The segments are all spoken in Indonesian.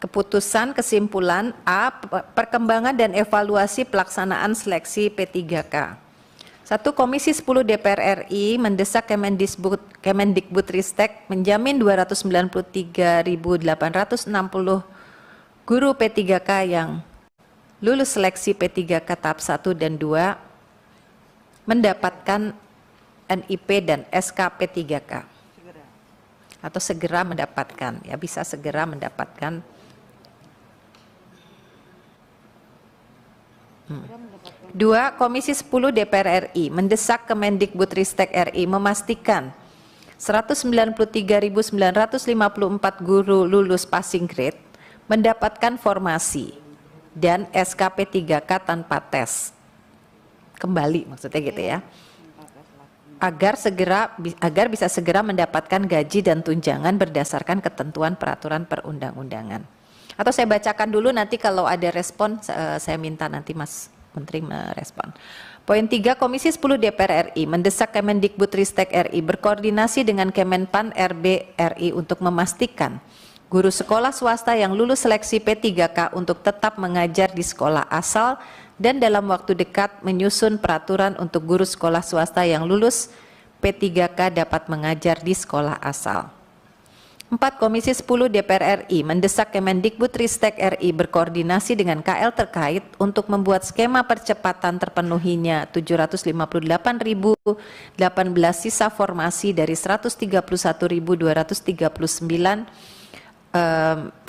Keputusan kesimpulan A. Perkembangan dan evaluasi pelaksanaan seleksi P3K. 1. Komisi 10 DPR RI mendesak Kemendikbudristek menjamin 293.860 guru P3K yang lulus seleksi P3K tahap 1 dan 2 mendapatkan NIP dan SK P3K atau segera mendapatkan, ya bisa segera mendapatkan. 2. Komisi 10 DPR RI mendesak Kemendikbudristek RI memastikan 193.954 guru lulus passing grade mendapatkan formasi dan SKP 3K tanpa tes. Kembali maksudnya gitu ya. Agar bisa segera mendapatkan gaji dan tunjangan berdasarkan ketentuan peraturan perundang-undangan. Atau saya bacakan dulu, nanti kalau ada respon saya minta nanti Mas Menteri merespon. Poin 3, Komisi 10 DPR RI mendesak Kemendikbudristek RI berkoordinasi dengan Kemenpan RB RI untuk memastikan guru sekolah swasta yang lulus seleksi P3K untuk tetap mengajar di sekolah asal dan dalam waktu dekat menyusun peraturan untuk guru sekolah swasta yang lulus P3K dapat mengajar di sekolah asal. 4. Komisi 10 DPR RI mendesak Kemendikbudristek RI berkoordinasi dengan KL terkait untuk membuat skema percepatan terpenuhinya 758.018 sisa formasi dari 131.239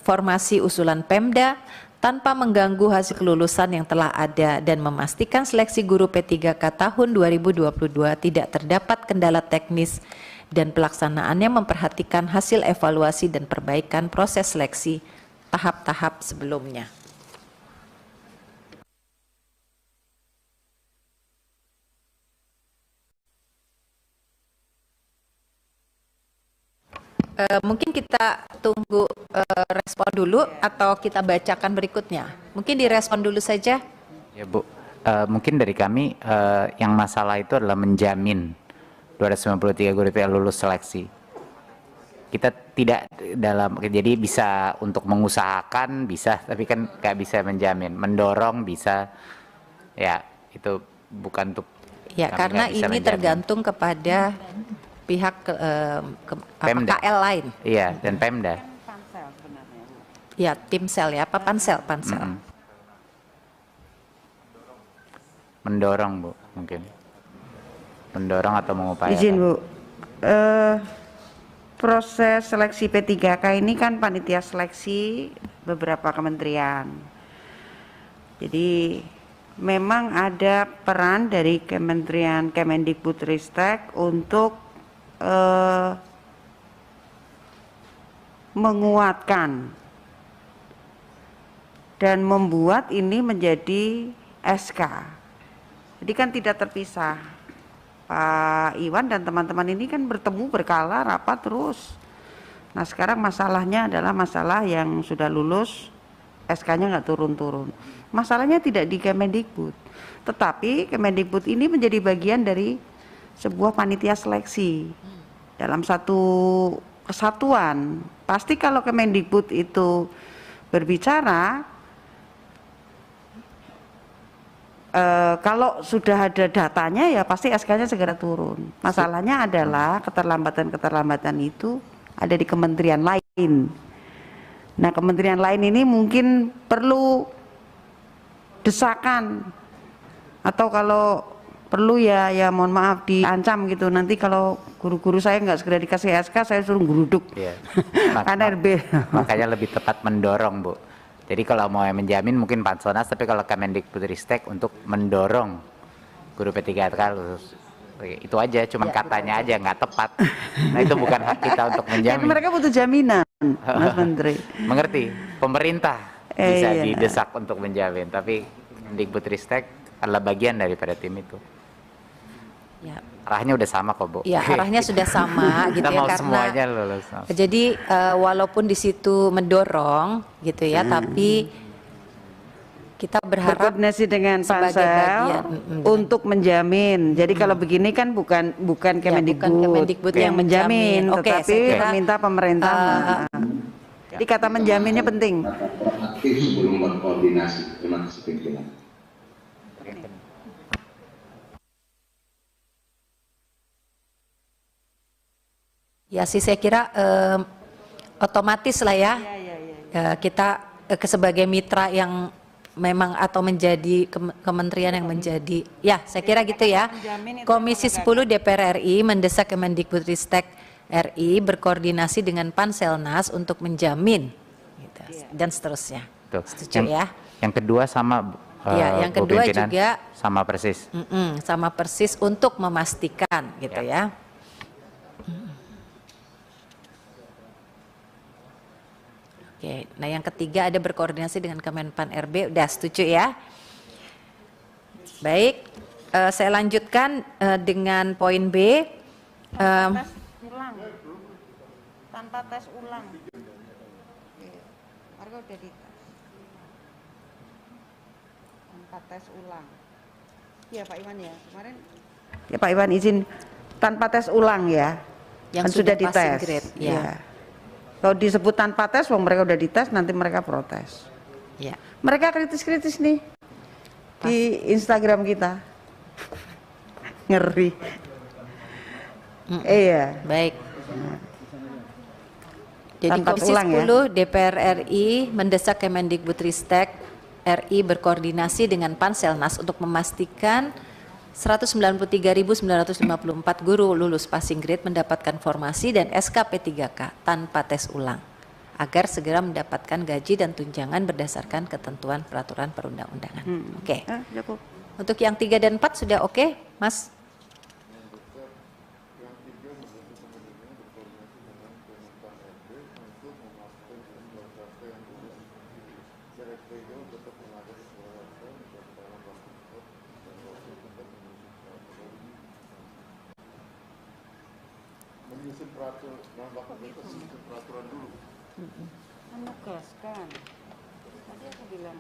formasi usulan Pemda tanpa mengganggu hasil kelulusan yang telah ada dan memastikan seleksi guru P3K tahun 2022 tidak terdapat kendala teknis dan pelaksanaannya memperhatikan hasil evaluasi dan perbaikan proses seleksi tahap-tahap sebelumnya. Mungkin kita tunggu respon dulu atau kita bacakan berikutnya. Mungkin direspon dulu saja. Ya Bu, mungkin dari kami yang masalah itu adalah menjamin 293 guru yang lulus seleksi. Kita tidak jadi bisa untuk mengusahakan bisa, tapi kan nggak bisa menjamin. Mendorong bisa, ya itu bukan untuk. Ya karena ini menjamin. Tergantung kepada pihak KL lain. Iya, dan Pemda. Ya tim sel ya, apa pansel. Mendorong Bu, mungkin. Mendorong atau mengupayakan. Izin Bu, proses seleksi P3K ini kan panitia seleksi beberapa kementerian. Jadi memang ada peran dari Kementerian Kemendikbudristek untuk menguatkan dan membuat ini menjadi SK. Jadi kan tidak terpisah. Pak Iwan dan teman-teman ini kan bertemu berkala rapat terus. Nah sekarang masalahnya adalah masalah yang sudah lulus SK-nya nggak turun-turun. Masalahnya tidak di Kemendikbud, tetapi Kemendikbud ini menjadi bagian dari sebuah panitia seleksi dalam satu kesatuan. Pasti kalau Kemendikbud itu berbicara, kalau sudah ada datanya ya pasti SK-nya segera turun. Masalahnya adalah keterlambatan itu ada di kementerian lain. Nah kementerian lain ini mungkin perlu desakan, atau kalau perlu ya mohon maaf diancam gitu. Nanti kalau guru-guru saya nggak segera dikasih SK, saya suruh geruduk. Iya. RB. Makanya lebih tepat mendorong Bu. Jadi kalau mau menjamin mungkin Pansonas, tapi kalau Kemendikbudristek untuk mendorong guru P3K lulus. Itu aja, cuman katanya aja nggak tepat. Nah itu bukan hak kita untuk menjamin. Kan mereka butuh jaminan, Mas Menteri. Mengerti? Pemerintah bisa didesak untuk menjamin, tapi Kemendikbudristek adalah bagian daripada tim itu. Ya. Arahnya udah sama kok Bu. Ya arahnya sudah sama gitu ya, karena semuanya lulus. Jadi walaupun di situ mendorong gitu ya, tapi kita berharap berkoordinasi dengan Pansel untuk menjamin. Jadi kalau begini kan bukan Kemendikbud, Kemendikbud yang menjamin, tetapi minta pemerintah Jadi kata menjaminnya penting. Aktif sebelum berkoordinasi. Terima kasih pimpinan. Ya sih saya kira otomatis lah ya, kita sebagai mitra yang memang atau menjadi kementerian yang menjadi, ya saya kira gitu ya. Komisi 10 DPR RI mendesak Kemendikbudristek RI berkoordinasi dengan Panselnas untuk menjamin gitu, dan seterusnya. Tuh. Setuju ya? Yang kedua sama Ya, yang Bu kedua Pimpinan, juga sama persis. sama persis untuk memastikan gitu ya. Oke, nah yang ketiga ada berkoordinasi dengan Kemenpan RB, udah setuju ya? Baik, saya lanjutkan dengan poin B. Tes ulang. Tanpa tes ulang. Harga udah dites. Tanpa tes ulang. Iya Pak Iwan ya, kemarin. Ya Pak Iwan izin tanpa tes ulang ya. Yang Kan sudah dites. passing grade, ya. Iya. Kalau disebut tanpa tes, wong mereka udah dites, nanti mereka protes. Ya, Mereka kritis-kritis nih di Instagram kita. Ngeri. Iya. baik. Jadi Tanpa Komisi ulang ya. 10 DPR RI mendesak Kemendikbudristek RI berkoordinasi dengan Panselnas untuk memastikan 193.954 guru lulus passing grade mendapatkan formasi dan SKP 3K tanpa tes ulang agar segera mendapatkan gaji dan tunjangan berdasarkan ketentuan peraturan perundang-undangan. Oke. Cukup. Untuk yang 3 dan 4 sudah oke, Mas? Menugaskan. Tadi aku bilang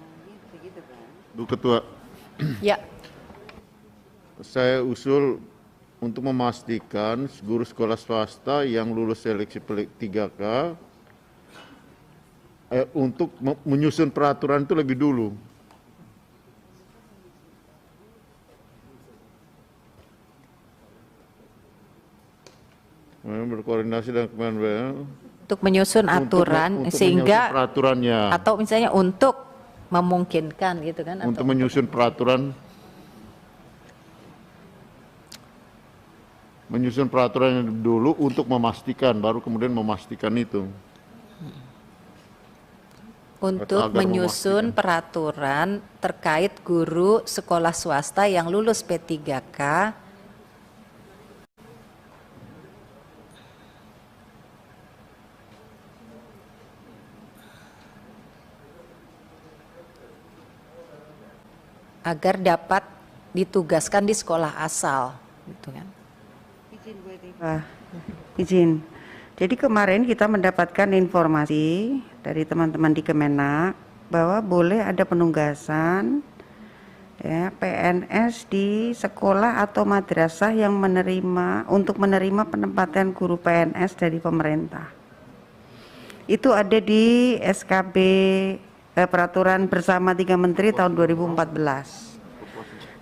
begitu kan. Bu Ketua, Ya. saya usul untuk memastikan guru sekolah swasta yang lulus seleksi 3K untuk menyusun peraturan itu lebih dulu. Berkoordinasi dengan Kemenpan Untuk menyusun aturan sehingga peraturannya, atau misalnya untuk memungkinkan gitu kan, untuk atau menyusun peraturan dulu untuk memastikan, baru kemudian memastikan itu. untuk agar menyusun peraturan terkait guru sekolah swasta yang lulus P3K agar dapat ditugaskan di sekolah asal, gitu kan? Izin Bu Etifa. Izin. Jadi kemarin kita mendapatkan informasi dari teman-teman di Kemenak bahwa boleh ada penugasan ya, PNS di sekolah atau madrasah yang untuk menerima penempatan guru PNS dari pemerintah. Itu ada di SKB Peraturan Bersama 3 Menteri tahun 2014.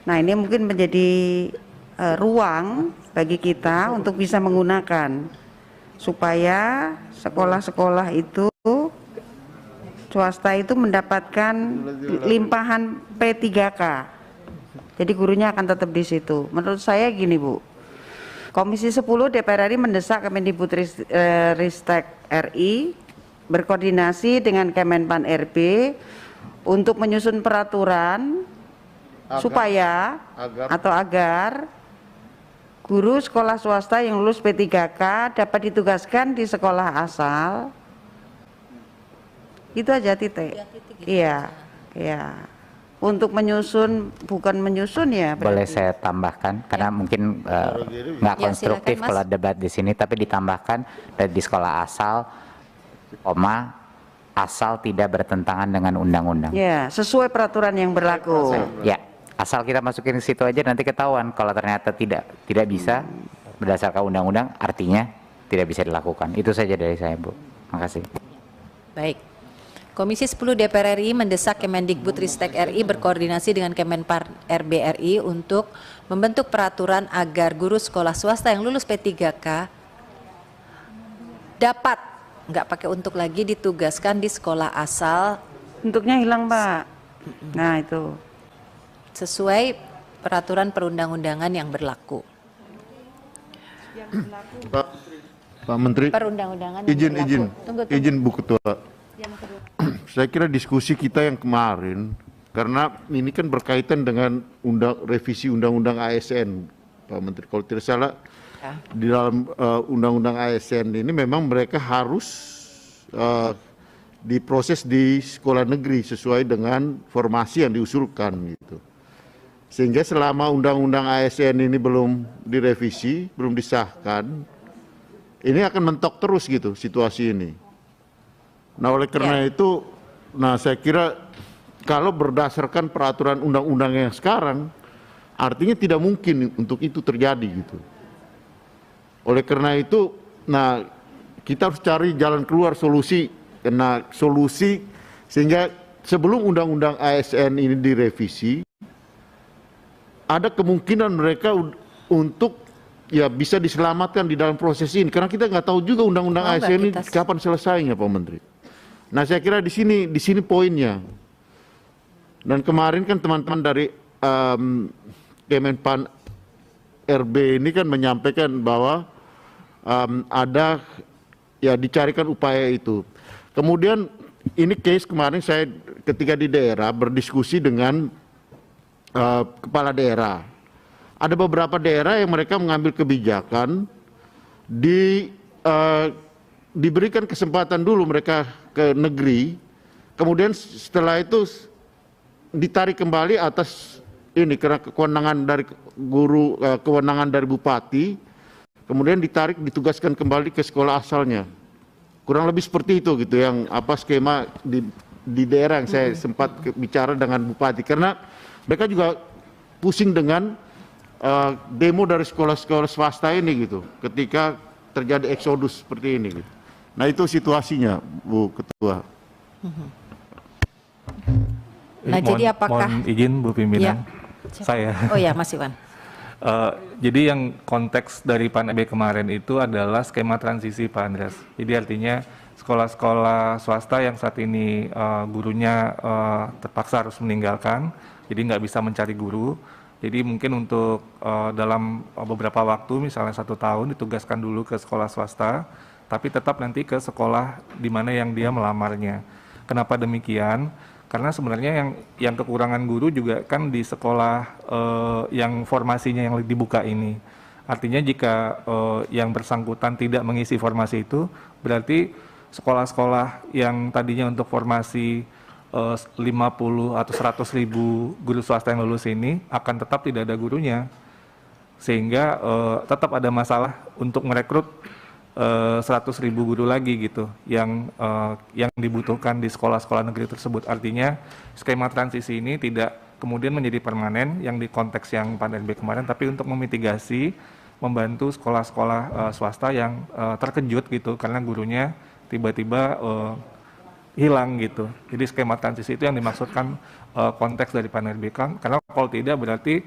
Nah, ini mungkin menjadi ruang bagi kita untuk bisa menggunakan supaya sekolah-sekolah itu swasta itu mendapatkan limpahan P3K. Jadi gurunya akan tetap di situ. Menurut saya gini Bu, Komisi 10 DPR RI mendesak Kemendikbudristek RI berkoordinasi dengan Kemenpan RB untuk menyusun peraturan agar guru sekolah swasta yang lulus P3K dapat ditugaskan di sekolah asal. Itu aja titik. Iya, iya. Untuk menyusun, bukan menyusun ya. Boleh berarti. saya tambahkan karena mungkin nggak Ya, konstruktif silakan, Mas. kalau debat di sini, tapi ditambahkan di sekolah asal, asal tidak bertentangan dengan undang-undang. Ya, sesuai peraturan yang berlaku. Ya, asal kita masukin ke situ aja nanti ketahuan kalau ternyata tidak bisa berdasarkan undang-undang, artinya tidak bisa dilakukan. Itu saja dari saya, Bu. Makasih. Baik. Komisi 10 DPR RI mendesak Kemendikbudristek RI berkoordinasi dengan Kemenpar RB RI untuk membentuk peraturan agar guru sekolah swasta yang lulus P3K dapat, nggak pakai untuk lagi, ditugaskan di sekolah asal Untuknya hilang, Pak. Nah, itu. sesuai peraturan perundang-undangan yang berlaku. Pak Menteri, Perundang-undangan yang izin berlaku. Tunggu. izin Bu Ketua. Saya kira diskusi kita yang kemarin, karena ini kan berkaitan dengan revisi Undang-Undang ASN, Pak Menteri. Kalau tidak salah, Ya. di dalam Undang-Undang ASN ini memang mereka harus diproses di sekolah negeri sesuai dengan formasi yang diusulkan gitu. Sehingga selama Undang-Undang ASN ini belum direvisi, belum disahkan, ini akan mentok terus gitu situasi ini. Nah, oleh karena itu, saya kira kalau berdasarkan peraturan undang-undang yang sekarang, artinya tidak mungkin untuk itu terjadi gitu. Oleh karena itu, kita harus cari jalan keluar, solusi sehingga sebelum undang-undang ASN ini direvisi, ada kemungkinan mereka untuk bisa diselamatkan di dalam proses ini. Karena kita nggak tahu juga undang-undang ASN ini kapan selesainya, Pak Menteri. Nah, saya kira di sini poinnya. Dan kemarin kan teman-teman dari Kemenpan RB ini kan menyampaikan bahwa ada dicarikan upaya itu. Kemudian ini case kemarin saya ketika di daerah berdiskusi dengan kepala daerah. Ada beberapa daerah yang mereka mengambil kebijakan diberikan kesempatan dulu mereka ke negeri, kemudian setelah itu ditarik kembali atas ini karena kewenangan dari guru, kewenangan dari bupati, kemudian ditugaskan kembali ke sekolah asalnya. Kurang lebih seperti itu gitu yang skema di daerah yang saya sempat bicara dengan bupati, karena mereka juga pusing dengan demo dari sekolah-sekolah swasta ini gitu ketika terjadi eksodus seperti ini gitu. Nah, itu situasinya, Bu Ketua. Nah, jadi apakah mohon izin Bu Pimpinan, saya. Oh ya, Mas Iwan. Jadi yang konteks dari PAN-RB kemarin itu adalah skema transisi, Pak Andreas. Jadi artinya sekolah-sekolah swasta yang saat ini gurunya terpaksa harus meninggalkan, jadi nggak bisa mencari guru. Jadi mungkin untuk dalam beberapa waktu, misalnya 1 tahun, ditugaskan dulu ke sekolah swasta, tapi tetap nanti ke sekolah di mana yang dia melamarnya. Kenapa demikian? Karena sebenarnya yang kekurangan guru juga kan di sekolah yang formasinya yang dibuka ini. Artinya jika yang bersangkutan tidak mengisi formasi itu, berarti sekolah-sekolah yang tadinya untuk formasi 50 atau 100 ribu guru swasta yang lulus ini akan tetap tidak ada gurunya. Sehingga tetap ada masalah untuk merekrut 100 ribu guru lagi gitu yang dibutuhkan di sekolah-sekolah negeri tersebut. Artinya skema transisi ini tidak kemudian menjadi permanen yang di konteks yang PAN-RB kemarin, tapi untuk memitigasi, membantu sekolah-sekolah swasta yang terkejut gitu karena gurunya tiba-tiba hilang gitu. Jadi skema transisi itu yang dimaksudkan konteks dari PAN-RB kan, karena kalau tidak berarti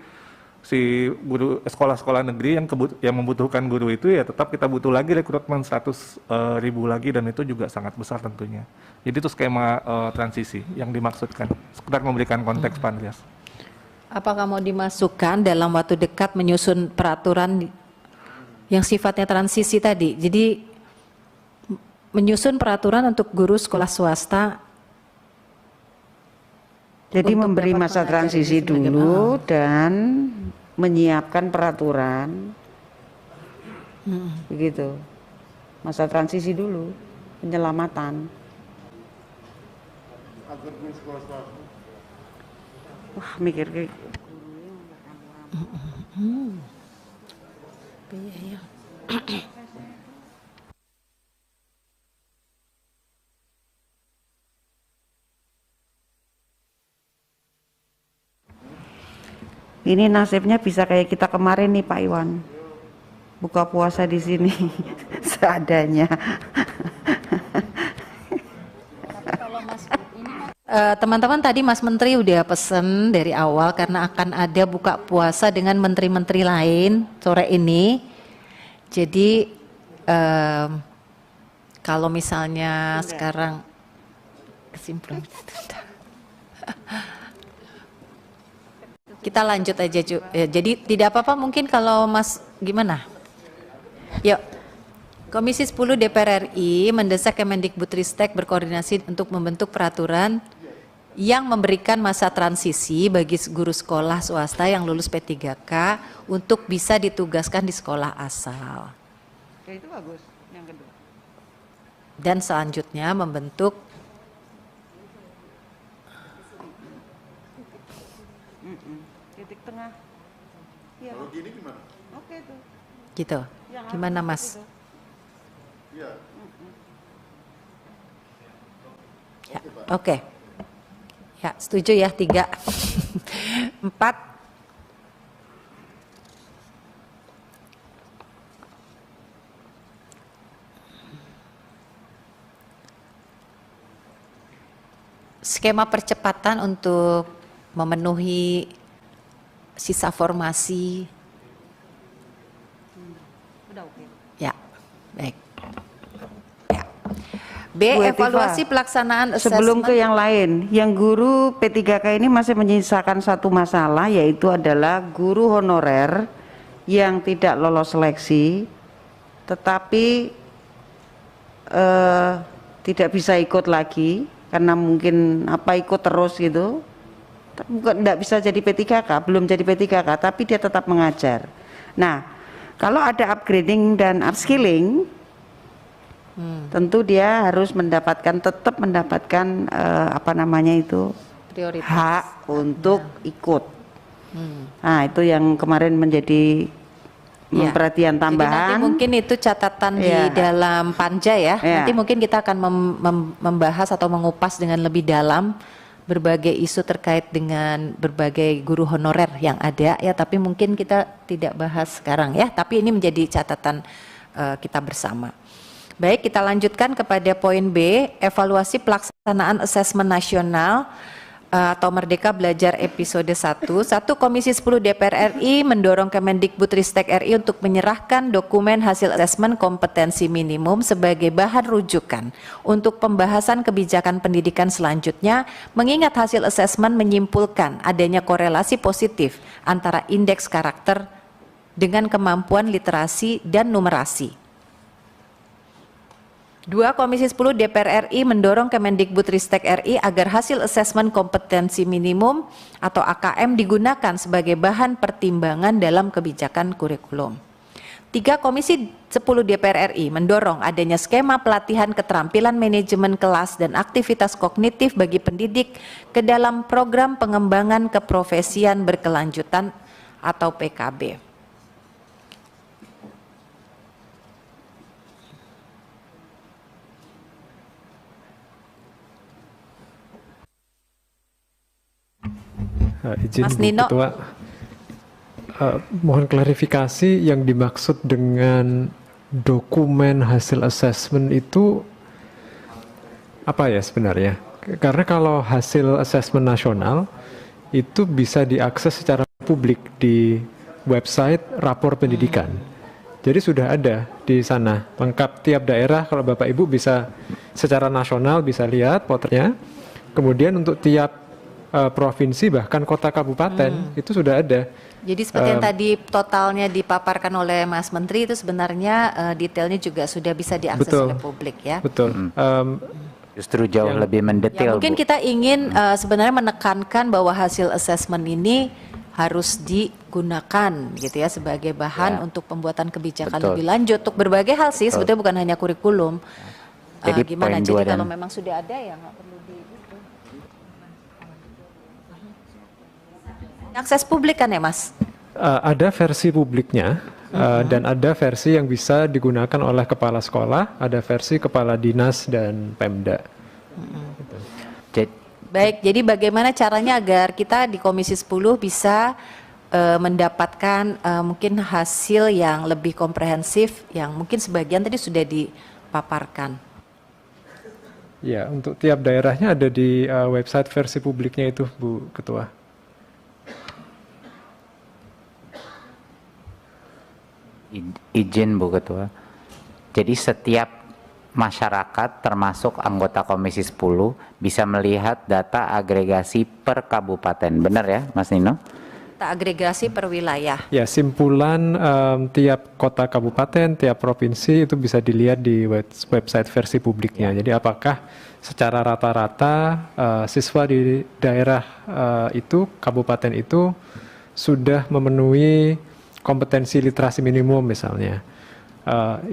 si guru sekolah-sekolah negeri yang membutuhkan guru itu ya tetap kita butuh lagi rekrutmen 100 ribu lagi, dan itu juga sangat besar tentunya. Jadi itu skema transisi yang dimaksudkan, sekedar memberikan konteks, Pak Andreas. Apakah mau dimasukkan dalam waktu dekat menyusun peraturan yang sifatnya transisi tadi? Jadi menyusun peraturan untuk guru sekolah swasta. Jadi Untuk memberi dapat masa mengajar transisi ini sebagai- dulu dan menyiapkan peraturan, begitu. Masa transisi dulu, penyelamatan. Wah, mikir kayak Iya. ini nasibnya bisa kayak kita kemarin nih, Pak Iwan. Buka puasa di sini seadanya. Teman-teman tadi Mas Menteri udah pesen dari awal karena akan ada buka puasa dengan menteri-menteri lain sore ini. Jadi kalau misalnya sekarang kesimpulan kita lanjut aja Ju. Ya, jadi tidak apa-apa mungkin kalau Mas gimana? Yuk. Komisi 10 DPR RI mendesak Kemendikbudristek berkoordinasi untuk membentuk peraturan yang memberikan masa transisi bagi guru sekolah swasta yang lulus P3K untuk bisa ditugaskan di sekolah asal. Ya, itu bagus. Yang kedua. Dan selanjutnya membentuk Titik tengah. Ya. Kalau gini gimana? Oke tuh. gitu. Gimana Mas? Iya. Ya, oke. Ya, setuju ya 3. 4. Skema percepatan untuk memenuhi sisa formasi. Udah oke. Ya, baik. Ya. B. Bu Evaluasi Etiva, pelaksanaan sebelum ke assessment. yang lain, yang guru P3K ini masih menyisakan satu masalah, yaitu adalah guru honorer yang tidak lolos seleksi, tetapi tidak bisa ikut lagi karena mungkin ikut terus gitu. Bukan, tidak bisa jadi P3K, belum jadi P3K, tapi dia tetap mengajar. Nah, kalau ada upgrading dan upskilling, tentu dia harus tetap mendapatkan Prioritas. hak untuk ikut. Nah, itu yang kemarin menjadi Ya. perhatian Jadi tambahan. nanti mungkin itu catatan di Ya. dalam panja ya. Ya. Nanti mungkin kita akan membahas atau mengupas dengan lebih dalam berbagai isu terkait dengan berbagai guru honorer yang ada ya. Tapi mungkin kita tidak bahas sekarang ya. Tapi ini menjadi catatan kita bersama. Baik, kita lanjutkan kepada poin B, evaluasi pelaksanaan asesmen nasional atau Merdeka Belajar episode 1. Komisi 10 DPR RI mendorong Kemendikbudristek RI untuk menyerahkan dokumen hasil asesmen kompetensi minimum sebagai bahan rujukan untuk pembahasan kebijakan pendidikan selanjutnya, mengingat hasil asesmen menyimpulkan adanya korelasi positif antara indeks karakter dengan kemampuan literasi dan numerasi. 2. Komisi 10 DPR RI mendorong Kemendikbudristek RI agar hasil asesmen kompetensi minimum atau AKM digunakan sebagai bahan pertimbangan dalam kebijakan kurikulum. 3. Komisi 10 DPR RI mendorong adanya skema pelatihan keterampilan manajemen kelas dan aktivitas kognitif bagi pendidik ke dalam program pengembangan keprofesian berkelanjutan atau PKB. Izin Mas Bu Nino. Ketua, mohon klarifikasi yang dimaksud dengan dokumen hasil assessment itu apa ya sebenarnya? Karena kalau hasil assessment nasional itu bisa diakses secara publik di website rapor pendidikan. Jadi sudah ada di sana lengkap tiap daerah. Kalau Bapak Ibu bisa secara nasional bisa lihat poternya. Kemudian untuk tiap provinsi bahkan kota kabupaten itu sudah ada. Jadi seperti yang tadi totalnya dipaparkan oleh Mas Menteri itu sebenarnya detailnya juga sudah bisa diakses Betul. oleh publik ya. Betul. Justru jauh lebih Ya, mendetail, mungkin Bu. kita ingin sebenarnya menekankan bahwa hasil assessment ini harus digunakan gitu ya sebagai bahan Ya. untuk pembuatan kebijakan Betul. lebih lanjut untuk berbagai hal sih, sebetulnya bukan hanya kurikulum. Jadi Gimana? poin Jadi 2 kalau dan- memang sudah ada ya nggak perlu akses publik kan ya Mas? Ada versi publiknya dan ada versi yang bisa digunakan oleh kepala sekolah, ada versi kepala dinas dan Pemda. Jadi, Baik, jadi bagaimana caranya agar kita di Komisi 10 bisa mendapatkan mungkin hasil yang lebih komprehensif yang mungkin sebagian tadi sudah dipaparkan. Ya, untuk tiap daerahnya ada di website versi publiknya itu, Bu Ketua. Izin Bu Ketua. Jadi setiap masyarakat termasuk anggota Komisi 10 bisa melihat data agregasi per kabupaten. Benar ya Mas Nino? Data agregasi per wilayah. Ya, simpulan tiap kota kabupaten, tiap provinsi itu bisa dilihat di website versi publiknya. Jadi apakah secara rata-rata siswa di daerah itu, kabupaten itu sudah memenuhi kompetensi literasi minimum misalnya.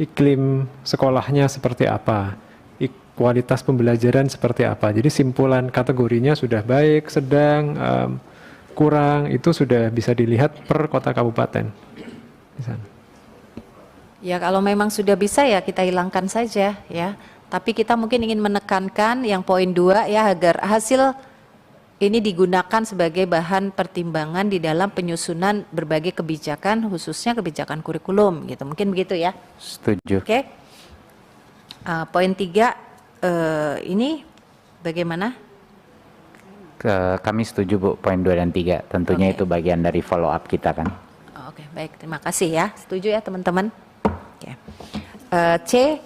Iklim sekolahnya seperti apa, kualitas pembelajaran seperti apa. Jadi simpulan kategorinya sudah baik, sedang, kurang, itu sudah bisa dilihat per kota kabupaten. Ya kalau memang sudah bisa ya kita hilangkan saja ya. Tapi kita mungkin ingin menekankan yang poin 2 ya, agar hasil ini digunakan sebagai bahan pertimbangan di dalam penyusunan berbagai kebijakan, khususnya kebijakan kurikulum gitu. Mungkin begitu ya. Setuju. Oke. Poin 3 ini bagaimana? Kami setuju Bu, poin 2 dan 3. Tentunya Oke. itu bagian dari follow up kita kan. Oke, baik. Terima kasih ya. Setuju ya teman-teman. Oke. C.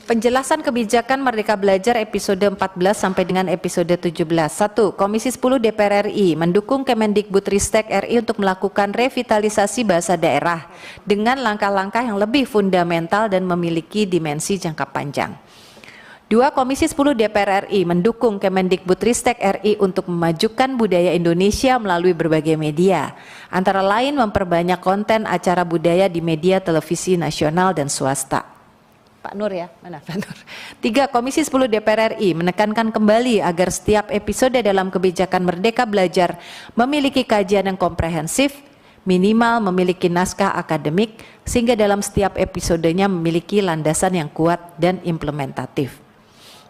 Penjelasan kebijakan Merdeka Belajar episode 14 sampai dengan episode 17. 1. Komisi 10 DPR RI mendukung Kemendikbudristek RI untuk melakukan revitalisasi bahasa daerah dengan langkah-langkah yang lebih fundamental dan memiliki dimensi jangka panjang. 2. Komisi 10 DPR RI mendukung Kemendikbudristek RI untuk memajukan budaya Indonesia melalui berbagai media, antara lain memperbanyak konten acara budaya di media televisi nasional dan swasta. Pak Nur ya, mana Pak Nur? 3. Komisi 10 DPR RI menekankan kembali agar setiap episode dalam kebijakan Merdeka Belajar memiliki kajian yang komprehensif, minimal memiliki naskah akademik, sehingga dalam setiap episodenya memiliki landasan yang kuat dan implementatif.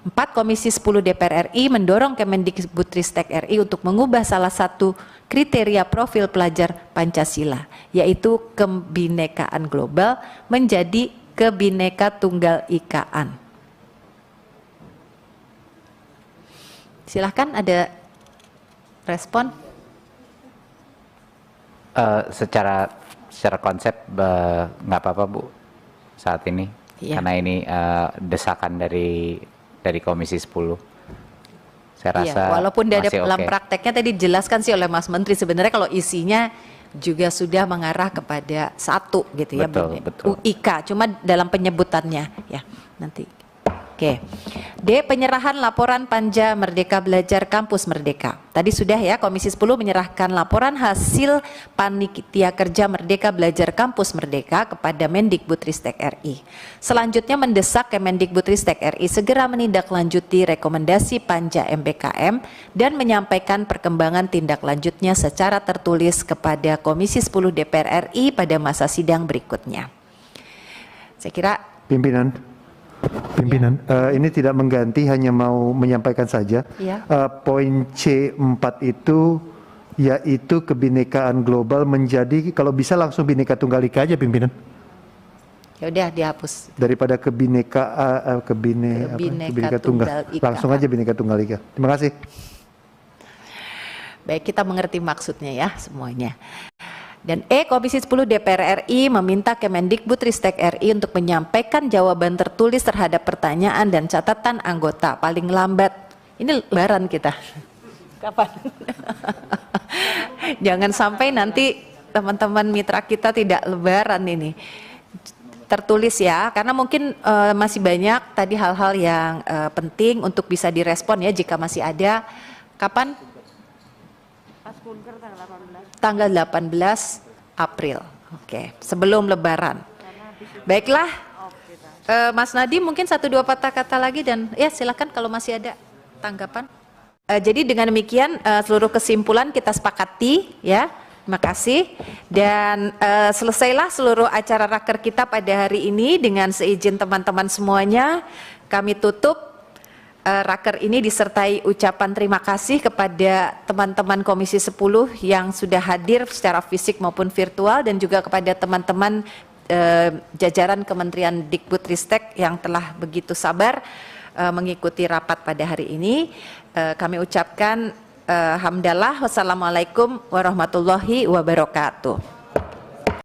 4. Komisi 10 DPR RI mendorong Kemendikbudristek RI untuk mengubah salah satu kriteria profil pelajar Pancasila, yaitu kebinekaan global menjadi Kebineka Tunggal Ikaan. Silahkan ada respon. Secara konsep nggak apa-apa Bu saat ini, Iya. karena ini desakan dari Komisi 10. Saya Iya, rasa walaupun dalam masih oke. prakteknya tadi dijelaskan sih oleh Mas Menteri, sebenarnya kalau isinya juga sudah mengarah kepada satu gitu ya, Betul, betul. UIK, cuma dalam penyebutannya ya nanti. Oke. D. Penyerahan laporan Panja Merdeka Belajar Kampus Merdeka. Tadi sudah ya, Komisi 10 menyerahkan laporan hasil Panitia Kerja Merdeka Belajar Kampus Merdeka kepada Mendikbudristek RI. Selanjutnya mendesak Kemendikbudristek RI segera menindaklanjuti rekomendasi Panja MBKM dan menyampaikan perkembangan tindak lanjutnya secara tertulis kepada Komisi 10 DPR RI pada masa sidang berikutnya. Saya kira Pimpinan, ini tidak mengganti, hanya mau menyampaikan saja. Ya. Poin C4 itu yaitu kebinekaan global menjadi, kalau bisa langsung Bhinneka Tunggal Ika aja pimpinan. Ya udah dihapus. Daripada Kebineka Tunggal Ika. Langsung aja Bhinneka Tunggal Ika. Terima kasih. Baik, kita mengerti maksudnya ya semuanya. Dan E. Komisi 10 DPR RI meminta Kemendikbudristek RI untuk menyampaikan jawaban tertulis terhadap pertanyaan dan catatan anggota paling lambat. Ini lebaran kita. Kapan? Jangan sampai nanti teman-teman mitra kita tidak lebaran ini. Tertulis ya, karena mungkin masih banyak tadi hal-hal yang penting untuk bisa direspon ya jika masih ada. Kapan? Tanggal 18 April. Oke, sebelum Lebaran. Baiklah, Mas Nadiem mungkin 1-2 patah kata lagi dan ya silakan kalau masih ada tanggapan. Jadi dengan demikian seluruh kesimpulan kita sepakati ya. Terima kasih dan selesailah seluruh acara raker kita pada hari ini. Dengan seizin teman-teman semuanya kami tutup raker ini disertai ucapan terima kasih kepada teman-teman Komisi 10 yang sudah hadir secara fisik maupun virtual dan juga kepada teman-teman jajaran Kementerian Dikbudristek yang telah begitu sabar mengikuti rapat pada hari ini. Kami ucapkan hamdalah, wassalamualaikum warahmatullahi wabarakatuh.